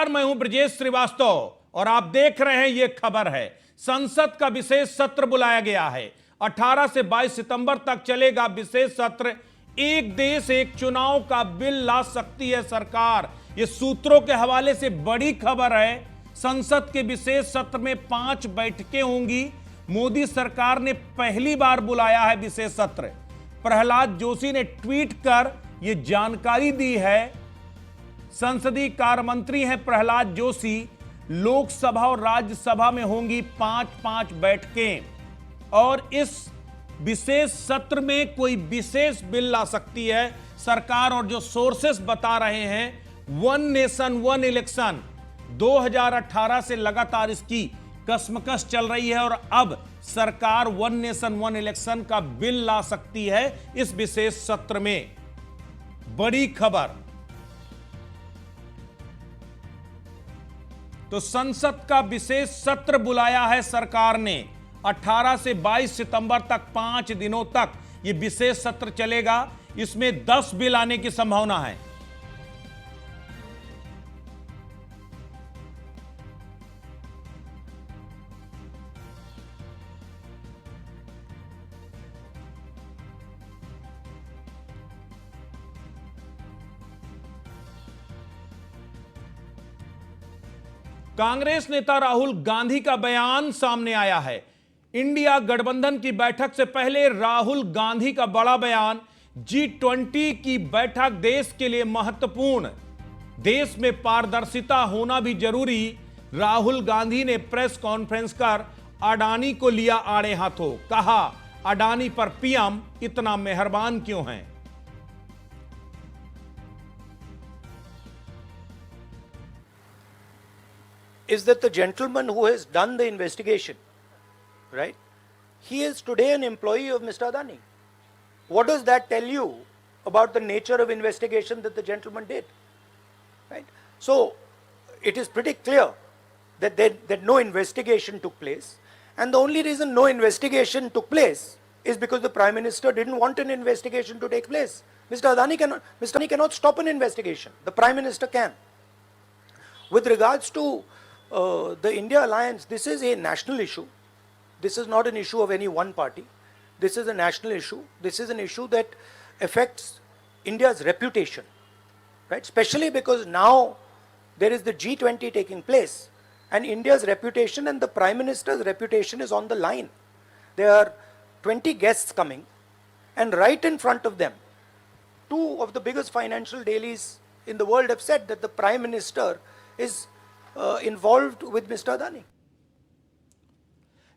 नमस्कार, मैं हूं ब्रजेश श्रीवास्तव और आप देख रहे हैं ये खबर है। संसद का विशेष सत्र बुलाया गया है। 18 से 22 सितंबर तक चलेगा विशेष सत्र। एक देश एक चुनाव का बिल ला सकती है सरकार। ये सूत्रों के हवाले से बड़ी खबर है। संसद के विशेष सत्र में 5 बैठकें होंगी। मोदी सरकार ने पहली बार बुलाया है विशेष सत्र। प्रहलाद जोशी ने ट्वीट कर यह जानकारी दी है। संसदीय कार्य मंत्री हैं प्रहलाद जोशी। लोकसभा और राज्यसभा में होंगी 5-5 बैठकें और इस विशेष सत्र में कोई विशेष बिल ला सकती है सरकार। और जो सोर्सेस बता रहे हैं, वन नेशन वन इलेक्शन 2018 से लगातार इसकी कसमकस चल रही है और अब सरकार वन नेशन वन इलेक्शन का बिल ला सकती है इस विशेष सत्र में। बड़ी खबर। तो संसद का विशेष सत्र बुलाया है सरकार ने। 18 से 22 सितंबर तक 5 दिनों तक यह विशेष सत्र चलेगा। इसमें 10 बिल आने की संभावना है। कांग्रेस नेता राहुल गांधी का बयान सामने आया है। इंडिया गठबंधन की बैठक से पहले राहुल गांधी का बड़ा बयान। G20 की बैठक देश के लिए महत्वपूर्ण, देश में पारदर्शिता होना भी जरूरी। राहुल गांधी ने प्रेस कॉन्फ्रेंस कर अडानी को लिया आड़े हाथों। कहा, अडानी पर पीएम इतना मेहरबान क्यों हैं? Is that the gentleman who has done the investigation, right? He is today an employee of Mr. Adani. What does that tell you about the nature of investigation that the gentleman did, right? So it is pretty clear that no investigation took place, and the only reason no investigation took place is because the Prime Minister didn't want an investigation to take place. Mr. Adani cannot stop an investigation. The Prime Minister can. With regards to the India alliance, this is a national issue. This is not an issue of any one party. This is a national issue. This is an issue that affects India's reputation, right? Especially because now there is the G20 taking place, and India's reputation and the Prime Minister's reputation is on the line. There are 20 guests coming, and right in front of them, 2 of the biggest financial dailies in the world have said that the Prime Minister is involved with Mr. Adani.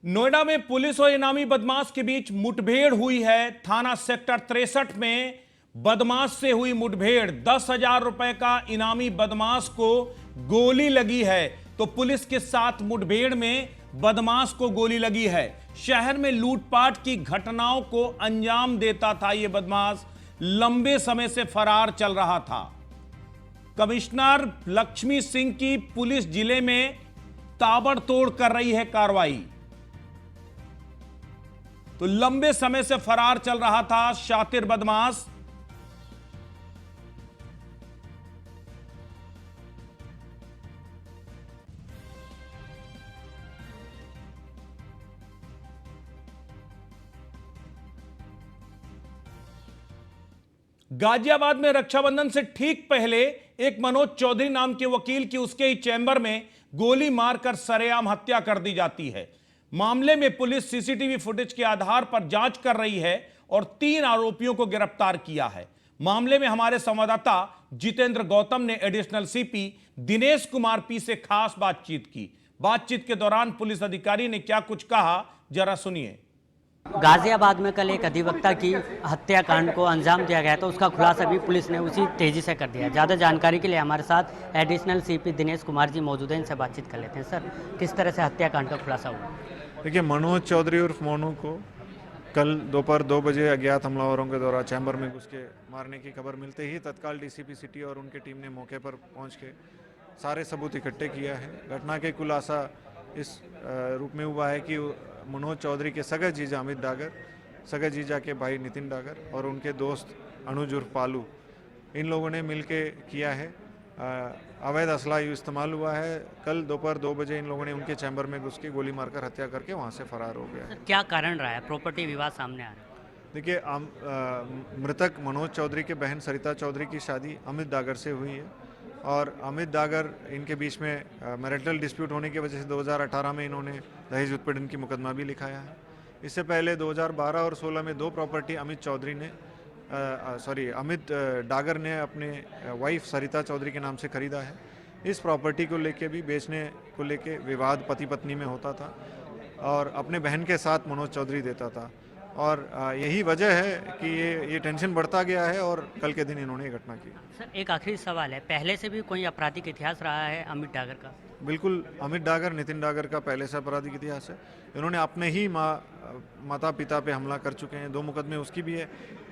Noida में police और इनामी बदमाश के बीच मुठभेड़ हुई है। थाना sector 63 में बदमाश से हुई मुठभेड़। 10,000 रुपए का इनामी बदमाश को गोली लगी है। तो पुलिस के साथ मुठभेड़ में बदमाश को गोली लगी है। शहर में लूटपाट की घटनाओं को अंजाम देता था यह बदमाश। लंबे समय से फरार चल रहा था। कमिश्नर लक्ष्मी सिंह की पुलिस जिले में ताबड़तोड़ कर रही है कार्रवाई। तो लंबे समय से फरार चल रहा था शातिर बदमाश। गाजियाबाद में रक्षाबंधन से ठीक पहले एक मनोज चौधरी नाम के वकील की उसके ही चैम्बर में गोली मारकर सरेआम हत्या कर दी जाती है। मामले में पुलिस सीसीटीवी फुटेज के आधार पर जांच कर रही है और 3 आरोपियों को गिरफ्तार किया है। मामले में हमारे संवाददाता जितेंद्र गौतम ने additional CP Dinesh Kumar P से खास बातचीत की। बातचीत के दौरान पुलिस अधिकारी ने क्या कुछ कहा, जरा सुनिए। गाजियाबाद में कल एक अधिवक्ता की हत्याकांड को अंजाम दिया गया, तो उसका खुलासा भी पुलिस ने उसी तेजी से कर दिया। ज़्यादा जानकारी के लिए हमारे साथ एडिशनल सीपी दिनेश कुमार जी मौजूद हैं, इनसे बातचीत कर लेते हैं। सर, किस तरह से हत्याकांड का खुलासा हुआ? देखिए, मनोज चौधरी उर्फ मोनू को कल दोपहर 2 बजे अज्ञात हमलावरों के द्वारा चैम्बर में घुस के मारने की खबर मिलते ही तत्काल डीसीपी सिटी और उनकी टीम ने मौके पर पहुँच के सारे सबूत इकट्ठे किया है। घटना के खुलासा इस रूप में हुआ है कि मनोज चौधरी के सगे जीजा अमित डागर, सगे जीजा के भाई नितिन डागर और उनके दोस्त अनुज उर्फ पालू, इन लोगों ने मिलके किया है। अवैध असला इस्तेमाल हुआ है। कल दोपहर 2 बजे इन लोगों ने उनके चैम्बर में घुस के गोली मारकर हत्या करके वहाँ से फरार हो गया है। क्या कारण रहा है? प्रॉपर्टी विवाद सामने आ रहा है। देखिए, मृतक मनोज चौधरी के बहन सरिता चौधरी की शादी अमित डागर से हुई है और अमित डागर इनके बीच में मैरिटल डिस्प्यूट होने की वजह से 2018 में इन्होंने दहेज उत्पीड़न की मुकदमा भी लिखाया है। इससे पहले 2012 और 16 में 2 प्रॉपर्टी अमित डागर ने अपने वाइफ सरिता चौधरी के नाम से खरीदा है। इस प्रॉपर्टी को लेके भी बेचने को लेके विवाद पति पत्नी में होता था और अपने बहन के साथ मनोज चौधरी देता था और यही वजह है कि ये टेंशन बढ़ता गया है और कल के दिन इन्होंने ये घटना की। सर, एक आखिरी सवाल है, पहले से भी कोई आपराधिक इतिहास रहा है अमित डागर का? बिल्कुल, अमित डागर नितिन डागर का पहले से आपराधिक इतिहास है। इन्होंने अपने ही माता पिता पे हमला कर चुके हैं। 2 मुकदमे उसकी भी है,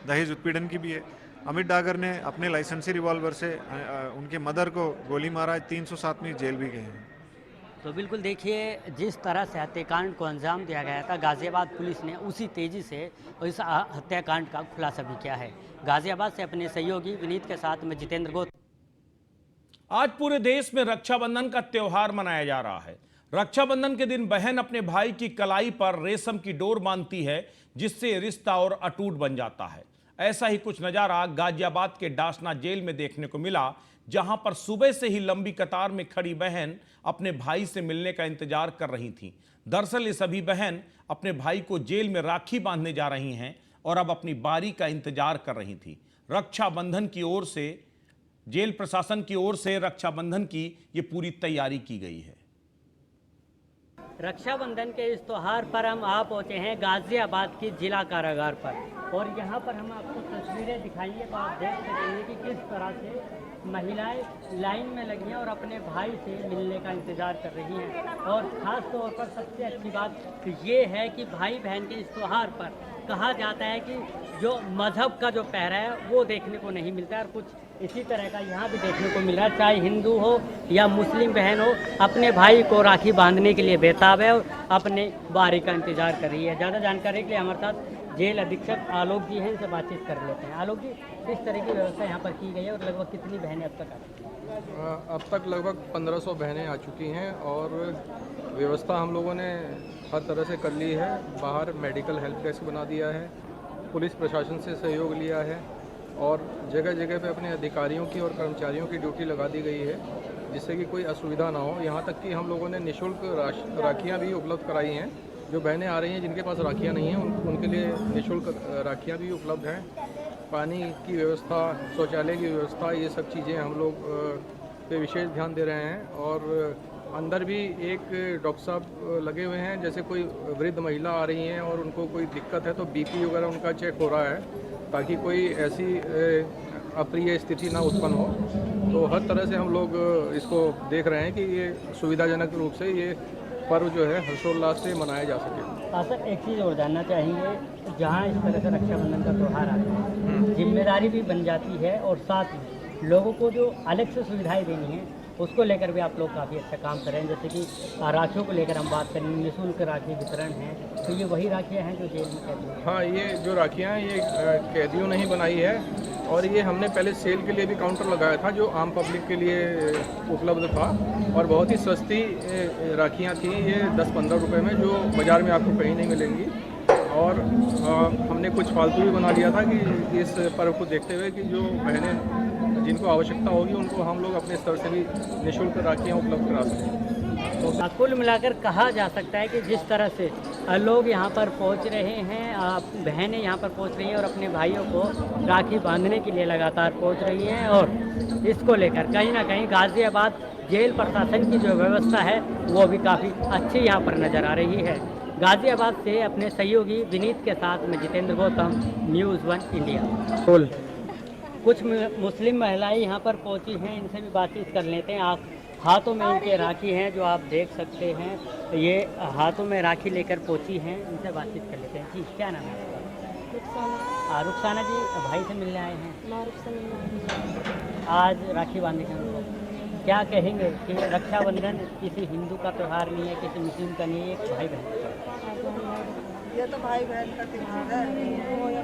दहेज उत्पीड़न की भी है। अमित डागर ने अपने लाइसेंसी रिवॉल्वर से उनके मदर को गोली मारा है। 307वीं जेल भी गए हैं। तो बिल्कुल देखिए, जिस तरह से हत्याकांड को अंजाम दिया गया था, गाज़ियाबाद पुलिस ने उसी तेज़ी से इस हत्याकांड का खुलासा भी किया है। गाज़ियाबाद से अपने सहयोगी विनीत के साथ मैं जितेंद्र गोत। आज पूरे देश में रक्षाबंधन का त्योहार मनाया जा रहा है। रक्षाबंधन के दिन बहन अपने भाई की कलाई पर रेशम की डोर बांधती है, जिससे रिश्ता और अटूट बन जाता है। ऐसा ही कुछ नजारा गाजियाबाद के डासना जेल में देखने को मिला, जहां पर सुबह से ही लंबी कतार में खड़ी बहन अपने भाई से मिलने का इंतजार कर रही थी। दरअसल ये सभी बहन अपने भाई को जेल में राखी बांधने जा रही हैं और अब अपनी बारी का इंतजार कर रही थी। रक्षाबंधन की ओर से, जेल प्रशासन की ओर से रक्षाबंधन की ये पूरी तैयारी की गई है। रक्षाबंधन के इस त्यौहार पर हम आ पहुँचे हैं गाज़ियाबाद की जिला कारागार पर और यहाँ पर हम आपको तस्वीरें दिखाएंगे तो आप देख सकेंगे कि किस तरह से महिलाएं लाइन में लगी हैं और अपने भाई से मिलने का इंतज़ार कर रही हैं। और ख़ास तौर पर सबसे अच्छी बात ये है कि भाई बहन के इस त्यौहार पर कहा जाता है कि जो मज़हब का जो पहरा है वो देखने को नहीं मिलता है और कुछ इसी तरह का यहाँ भी देखने को मिल रहा है। चाहे हिंदू हो या मुस्लिम बहन हो, अपने भाई को राखी बांधने के लिए बेताब है और अपने बारी का इंतज़ार कर रही है। ज़्यादा जानकारी के लिए हमारे साथ जेल अधीक्षक आलोक जी हैं, इनसे बातचीत कर लेते हैं। आलोक जी, किस तरह की व्यवस्था यहाँ पर की गई है और लगभग कितनी बहनें अब तक आ चुकी हैं? अब तक लगभग 1500 बहनें आ चुकी हैं और व्यवस्था हम लोगों ने हर तरह से कर ली है। बाहर मेडिकल हेल्प डेस्क बना दिया है, पुलिस प्रशासन से सहयोग लिया है और जगह जगह पे अपने अधिकारियों की और कर्मचारियों की ड्यूटी लगा दी गई है, जिससे कि कोई असुविधा ना हो। यहाँ तक कि हम लोगों ने निःशुल्क राखियाँ भी उपलब्ध कराई हैं। जो बहनें आ रही हैं जिनके पास राखियाँ नहीं हैं उनके लिए निःशुल्क राखियाँ भी उपलब्ध हैं। पानी की व्यवस्था, शौचालय की व्यवस्था, ये सब चीज़ें हम लोग पे विशेष ध्यान दे रहे हैं। और अंदर भी एक डॉक्टर साहब लगे हुए हैं, जैसे कोई वृद्ध महिला आ रही हैं और उनको कोई दिक्कत है तो बीपी वगैरह उनका चेक हो रहा है, ताकि कोई ऐसी अप्रिय स्थिति ना उत्पन्न हो। तो हर तरह से हम लोग इसको देख रहे हैं कि ये सुविधाजनक रूप से ये पर्व जो है हर्षोल्लास से मनाया जा सके। सर, एक चीज़ और जानना चाहेंगे, जहाँ इस तरह से रक्षाबंधन का त्यौहार आता है, जिम्मेदारी भी बन जाती है और साथ ही लोगों को जो अलग से सुविधाएं देनी है उसको लेकर भी आप लोग काफ़ी अच्छा काम कर रहे हैं। जैसे कि राखियों को लेकर हम बात करें, निःशुल्क राखी वितरण है, तो ये वही राखियाँ हैं जो जेल में कैदियों? हाँ, ये जो राखियाँ हैं ये कैदियों ने ही बनाई है और ये हमने पहले सेल के लिए भी काउंटर लगाया था जो आम पब्लिक के लिए उपलब्ध था और बहुत ही सस्ती राखियाँ थी ये 10-15 रुपये में, जो बाज़ार में आपको कहीं नहीं मिलेंगी। और हमने कुछ फालतू भी बना लिया था कि इस पर्व को देखते हुए कि जो बहनें जिनको आवश्यकता होगी उनको हम लोग अपने स्तर से भी निःशुल्क राखियाँ उपलब्ध करा सकें। तो कुल मिलाकर कहा जा सकता है कि जिस तरह से लोग यहाँ पर पहुँच रहे हैं, बहनें यहाँ पर पहुँच रही हैं और अपने भाइयों को राखी बांधने के लिए लगातार पहुँच रही हैं और इसको लेकर कहीं ना कहीं गाज़ियाबाद जेल प्रशासन की जो व्यवस्था है वो भी काफ़ी अच्छी यहाँ पर नज़र आ रही है। गाज़ियाबाद से अपने सहयोगी विनीत के साथ में जितेंद्र गौतम, न्यूज़ 1 इंडिया। कुछ मुस्लिम महिलाएं यहाँ पर पहुँची हैं, इनसे भी बातचीत कर लेते हैं। आप हाथों में इनके राखी हैं जो आप देख सकते हैं, ये हाथों में राखी लेकर पहुँची हैं, इनसे बातचीत कर लेते हैं। जी, क्या नाम है आपका? रुखसाना जी, भाई से मिलने आए हैं आज राखी बांधने के अंदर। क्या कहेंगे कि रक्षाबंधन किसी हिंदू का त्यौहार नहीं है, किसी मुस्लिम का नहीं है, एक भाई बहन का? ये तो भाई बहन का त्यौहार है।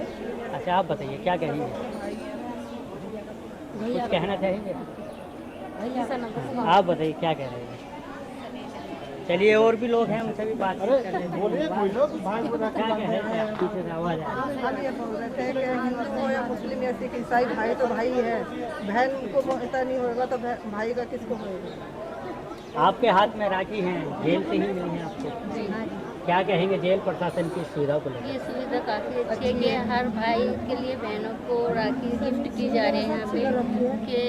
अच्छा, आप बताइए क्या कहेंगे, कुछ कहना चाहेंगे? आप बताइए क्या कह रहे हैं। चलिए और भी लोग हैं, उनसे भी बात कर लेते हैं। क्या कह रहे थे आप? पीछे से आवाज आ रही है। हम ये बोल रहे थे कि हिंदू हो या मुस्लिम या सिख ईसाई भाई तो भाई है, बहन को ऐसा नहीं होगा तो भाई का किसको होगा। आपके हाथ में राखी हैं, जेल से ही मिली हैं आपको, क्या कहेंगे जेल प्रशासन की सुविधा को लेकर? ये सुविधा काफ़ी अच्छी है कि हर भाई के लिए बहनों को राखी गिफ्ट की जा रही है यहाँ पे, कि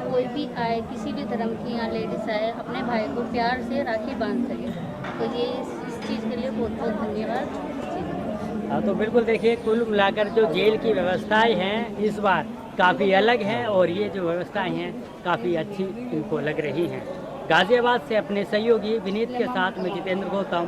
कोई भी आए, किसी भी धर्म की यहाँ लेडीज आए, अपने भाई को प्यार से राखी बांध सके। तो ये इस चीज़ के लिए बहुत बहुत धन्यवाद। हाँ, तो बिल्कुल देखिए, कुल मिलाकर जो जेल की व्यवस्थाएं हैं इस बार काफ़ी अलग हैं और ये जो व्यवस्थाएं हैं काफ़ी अच्छी इनको लग रही हैं। गाजियाबाद से अपने सहयोगी विनीत के साथ में जितेंद्र गौतम।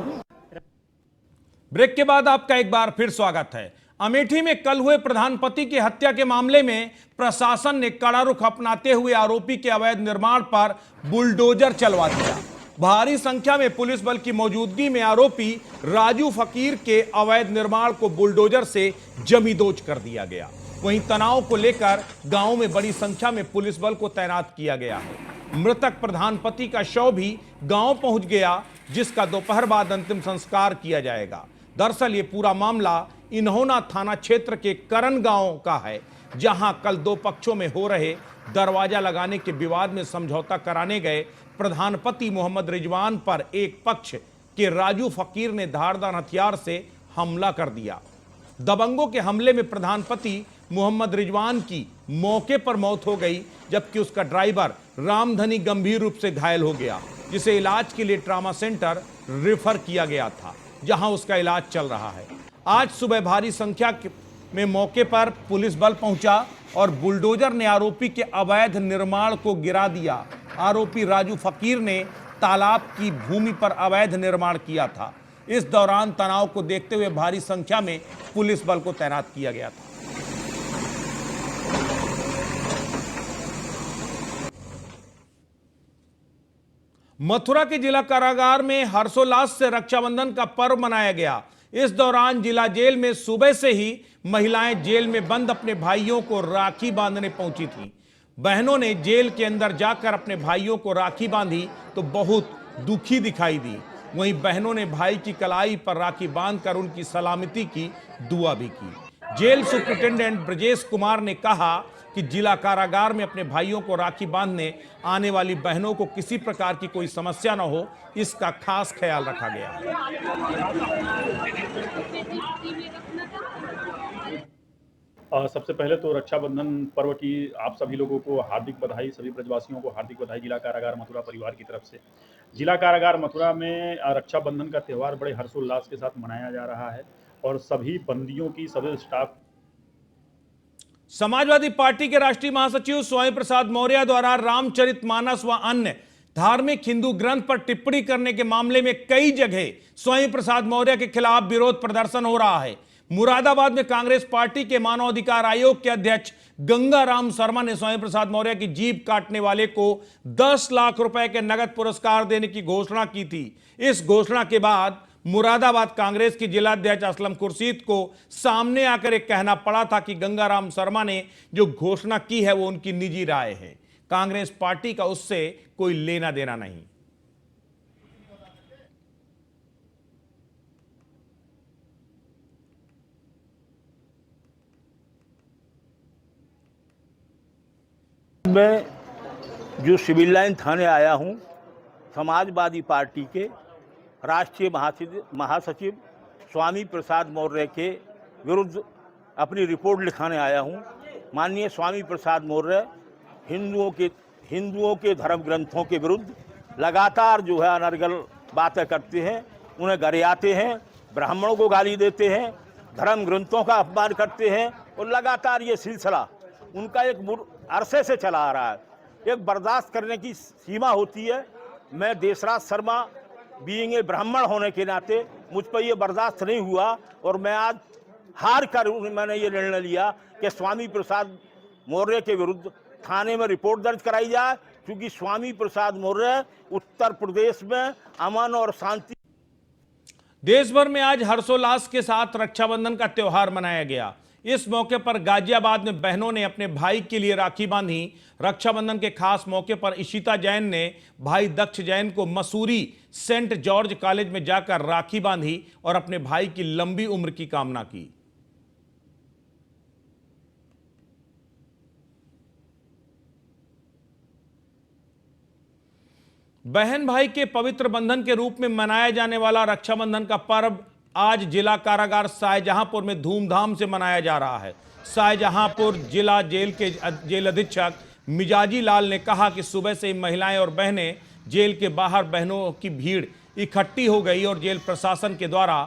ब्रेक के बाद आपका एक बार फिर स्वागत है। अमेठी में कल हुए प्रधानपति की हत्या के मामले में प्रशासन ने कड़ा रुख अपनाते हुए आरोपी के अवैध निर्माण पर बुलडोजर चलवा दिया। भारी संख्या में पुलिस बल की मौजूदगी में आरोपी राजू फकीर के अवैध निर्माण को बुलडोजर से जमींदोज कर दिया गया। वहीं तनाव को लेकर गांव में बड़ी संख्या में पुलिस बल को तैनात किया गया है। मृतक प्रधानपति का शव भी गांव पहुंच गया, जिसका दोपहर बाद अंतिम संस्कार किया जाएगा। दरअसल ये पूरा मामला इन्होना थाना क्षेत्र के करन गांव का है, जहां कल दो पक्षों में हो रहे दरवाजा लगाने के विवाद में समझौता कराने गए प्रधानपति मोहम्मद रिजवान पर एक पक्ष के राजू फकीर ने धारदार हथियार से हमला कर दिया। दबंगों के हमले में प्रधानपति मोहम्मद रिजवान की मौके पर मौत हो गई, जबकि उसका ड्राइवर रामधनी गंभीर रूप से घायल हो गया, जिसे इलाज के लिए ट्रॉमा सेंटर रेफर किया गया था, जहां उसका इलाज चल रहा है। आज सुबह भारी संख्या में मौके पर पुलिस बल पहुंचा और बुलडोजर ने आरोपी के अवैध निर्माण को गिरा दिया। आरोपी राजू फकीर ने तालाब की भूमि पर अवैध निर्माण किया था। इस दौरान तनाव को देखते हुए भारी संख्या में पुलिस बल को तैनात किया गया था। मथुरा के जिला कारागार में हर्षोल्लास से रक्षाबंधन का पर्व मनाया गया। इस दौरान जिला जेल में सुबह से ही महिलाएं जेल में बंद अपने भाइयों को राखी बांधने पहुंची थीं। बहनों ने जेल के अंदर जाकर अपने भाइयों को राखी बांधी तो बहुत दुखी दिखाई दी। वहीं बहनों ने भाई की कलाई पर राखी बांधकर उनकी सलामती की दुआ भी की। जेल सुपरिटेंडेंट ब्रजेश कुमार ने कहा कि जिला कारागार में अपने भाइयों को राखी बांधने आने वाली बहनों को किसी प्रकार की कोई समस्या न हो, इसका खास ख्याल रखा गया। सबसे पहले तो रक्षाबंधन पर्व की आप सभी लोगों को हार्दिक बधाई, सभी ब्रजवासियों को हार्दिक बधाई जिला कारागार मथुरा परिवार की तरफ से। जिला कारागार मथुरा में रक्षाबंधन का त्यौहार बड़े हर्षोल्लास के साथ मनाया जा रहा है और सभी बंदियों की, सभी स्टाफ। समाजवादी पार्टी के राष्ट्रीय महासचिव स्वामी प्रसाद मौर्य द्वारा रामचरितमानस व अन्य धार्मिक हिंदू ग्रंथ पर टिप्पणी करने के मामले में कई जगह स्वामी प्रसाद मौर्य के खिलाफ विरोध प्रदर्शन हो रहा है। मुरादाबाद में कांग्रेस पार्टी के मानव अधिकार आयोग के अध्यक्ष गंगाराम शर्मा ने स्वामी प्रसाद मौर्य की जीभ काटने वाले को 10 लाख रुपए के नगद पुरस्कार देने की घोषणा की थी। इस घोषणा के बाद मुरादाबाद कांग्रेस की जिलाध्यक्ष असलम खुर्शीद को सामने आकर एक कहना पड़ा था कि गंगाराम शर्मा ने जो घोषणा की है वो उनकी निजी राय है, कांग्रेस पार्टी का उससे कोई लेना देना नहीं। मैं जो सिविल लाइन थाने आया हूं, समाजवादी पार्टी के राष्ट्रीय महासचिव स्वामी प्रसाद मौर्य के विरुद्ध अपनी रिपोर्ट लिखाने आया हूं। माननीय स्वामी प्रसाद मौर्य हिंदुओं के धर्म ग्रंथों के विरुद्ध लगातार जो है अनर्गल बातें करते हैं, उन्हें गरियाते हैं, ब्राह्मणों को गाली देते हैं, धर्म ग्रंथों का अपमान करते हैं और लगातार ये सिलसिला उनका एक अरसे से चला आ रहा है। एक बर्दाश्त करने की सीमा होती है। मैं देशराज शर्मा बीइंग ए ब्राह्मण होने के नाते मुझ पर यह बर्दाश्त नहीं हुआ और मैं आज हार कर मैंने ये निर्णय लिया कि स्वामी प्रसाद मौर्य के विरुद्ध थाने में रिपोर्ट दर्ज कराई जाए, क्योंकि स्वामी प्रसाद मौर्य उत्तर प्रदेश में अमन और शांति। देश भर में आज हर्षोल्लास के साथ रक्षाबंधन का त्यौहार मनाया गया। इस मौके पर गाजियाबाद में बहनों ने अपने भाई के लिए राखी बांधी। रक्षाबंधन के खास मौके पर इशिता जैन ने भाई दक्ष जैन को मसूरी सेंट जॉर्ज कॉलेज में जाकर राखी बांधी और अपने भाई की लंबी उम्र की कामना की। बहन भाई के पवित्र बंधन के रूप में मनाया जाने वाला रक्षाबंधन का पर्व आज जिला कारागार शाहजहांपुर में धूमधाम से मनाया जा रहा है। शाहजहांपुर जिला जेल के जेल अधीक्षक मिजाजी लाल ने कहा कि सुबह से ही महिलाएं और बहनें जेल के बाहर बहनों की भीड़ इकट्ठी हो गई और जेल प्रशासन के द्वारा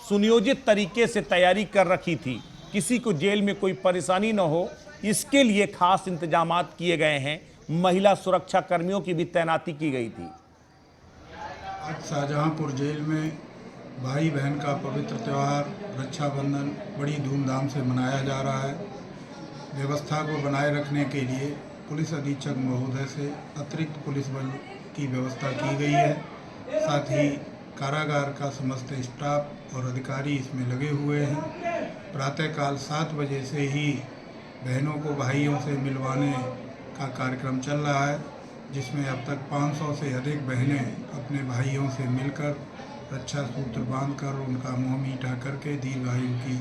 सुनियोजित तरीके से तैयारी कर रखी थी। किसी को जेल में कोई परेशानी न हो, इसके लिए खास इंतजाम किए गए हैं। महिला सुरक्षा कर्मियों की भी तैनाती की गई थी। आज शाहजहांपुर जेल में भाई बहन का पवित्र त्यौहार रक्षाबंधन बड़ी धूमधाम से मनाया जा रहा है। व्यवस्था को बनाए रखने के लिए पुलिस अधीक्षक महोदय से अतिरिक्त पुलिस बल की व्यवस्था की गई है। साथ ही कारागार का समस्त स्टाफ और अधिकारी इसमें लगे हुए हैं। प्रातःकाल 7 बजे से ही बहनों को भाइयों से मिलवाने का कार्यक्रम चल रहा है, जिसमें अब तक 500 से अधिक बहनें अपने भाइयों से मिलकर रक्षा सूत्र बांधकर उनका मुँह मीठा करके दीर्घायु की